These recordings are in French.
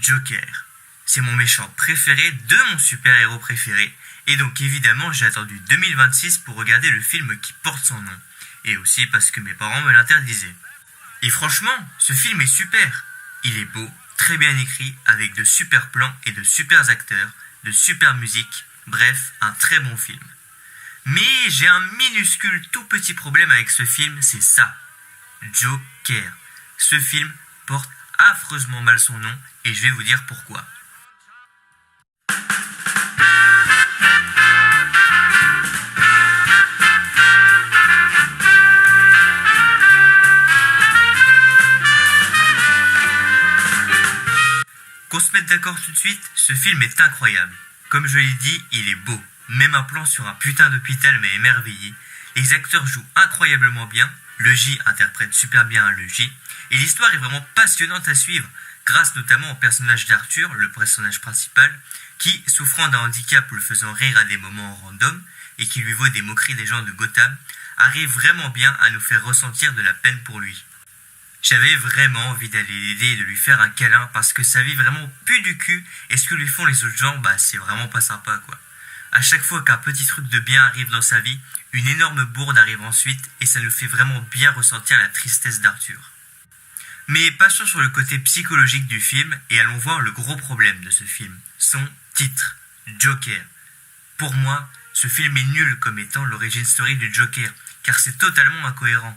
Joker. C'est mon méchant préféré de mon super-héros préféré, et donc évidemment j'ai attendu 2026 pour regarder le film qui porte son nom, et aussi parce que mes parents me l'interdisaient. Et franchement, ce film est super. Il est beau, très bien écrit, avec de super plans et de super acteurs, de super musique, bref, un très bon film. Mais j'ai un minuscule tout petit problème avec ce film, c'est ça. Joker. Ce film porte affreusement mal son nom, et je vais vous dire pourquoi. Qu'on se mette d'accord tout de suite, ce film est incroyable. Comme je l'ai dit, il est beau. Même un plan sur un putain d'hôpital m'a émerveillé. Les acteurs jouent incroyablement bien. Le J interprète super bien le J. Et l'histoire est vraiment passionnante à suivre, grâce notamment au personnage d'Arthur, le personnage principal, qui, souffrant d'un handicap ou le faisant rire à des moments random, et qui lui vaut des moqueries des gens de Gotham, arrive vraiment bien à nous faire ressentir de la peine pour lui. J'avais vraiment envie d'aller l'aider et de lui faire un câlin parce que sa vie vraiment pue du cul et ce que lui font les autres gens, c'est vraiment pas sympa quoi. À chaque fois qu'un petit truc de bien arrive dans sa vie, une énorme bourde arrive ensuite et ça nous fait vraiment bien ressentir la tristesse d'Arthur. Mais passons sur le côté psychologique du film et allons voir le gros problème de ce film, son titre, Joker. Pour moi, ce film est nul comme étant l'origin story du Joker, car c'est totalement incohérent.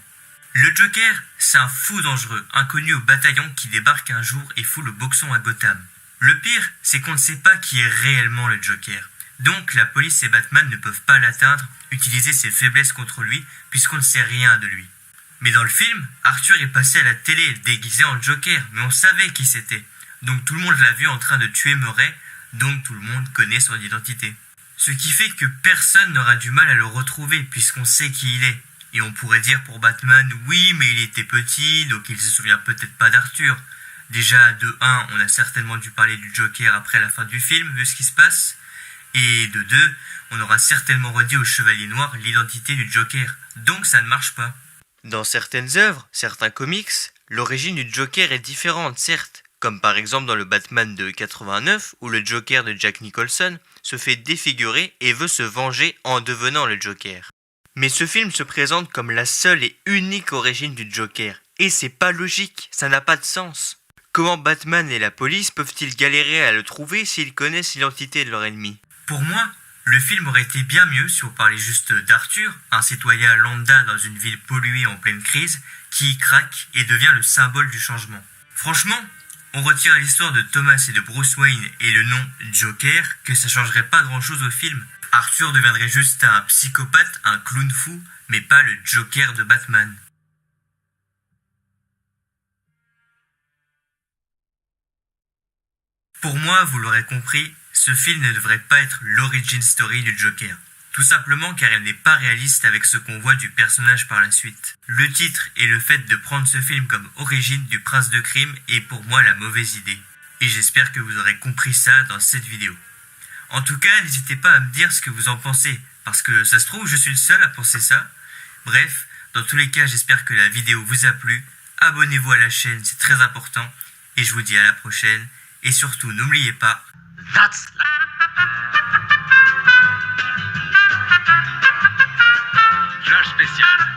Le Joker, c'est un fou dangereux, inconnu au bataillon qui débarque un jour et fout le boxon à Gotham. Le pire, c'est qu'on ne sait pas qui est réellement le Joker. Donc la police et Batman ne peuvent pas l'atteindre, utiliser ses faiblesses contre lui, puisqu'on ne sait rien de lui. Mais dans le film, Arthur est passé à la télé déguisé en Joker, mais on savait qui c'était. Donc tout le monde l'a vu en train de tuer Murray, donc tout le monde connaît son identité. Ce qui fait que personne n'aura du mal à le retrouver, puisqu'on sait qui il est. Et on pourrait dire pour Batman, oui, mais il était petit, donc il se souvient peut-être pas d'Arthur. Déjà, de 1, on a certainement dû parler du Joker après la fin du film, vu ce qui se passe. Et de 2, on aura certainement redit au Chevalier Noir l'identité du Joker. Donc ça ne marche pas. Dans certaines œuvres, certains comics, l'origine du Joker est différente, certes. Comme par exemple dans le Batman de 89, où le Joker de Jack Nicholson se fait défigurer et veut se venger en devenant le Joker. Mais ce film se présente comme la seule et unique origine du Joker. Et c'est pas logique, ça n'a pas de sens. Comment Batman et la police peuvent-ils galérer à le trouver s'ils connaissent l'identité de leur ennemi ? Pour moi, le film aurait été bien mieux si on parlait juste d'Arthur, un citoyen lambda dans une ville polluée en pleine crise, qui craque et devient le symbole du changement. Franchement, on retire l'histoire de Thomas et de Bruce Wayne et le nom Joker, que ça changerait pas grand-chose au film. Arthur deviendrait juste un psychopathe, un clown fou, mais pas le Joker de Batman. Pour moi, vous l'aurez compris, ce film ne devrait pas être l'origin story du Joker. Tout simplement car elle n'est pas réaliste avec ce qu'on voit du personnage par la suite. Le titre et le fait de prendre ce film comme origine du prince de crime est pour moi la mauvaise idée. Et j'espère que vous aurez compris ça dans cette vidéo. En tout cas, n'hésitez pas à me dire ce que vous en pensez, parce que ça se trouve, je suis le seul à penser ça. Bref, dans tous les cas, j'espère que la vidéo vous a plu. Abonnez-vous à la chaîne, c'est très important. Et je vous dis à la prochaine. Et surtout, n'oubliez pas... That's... Flash spécial.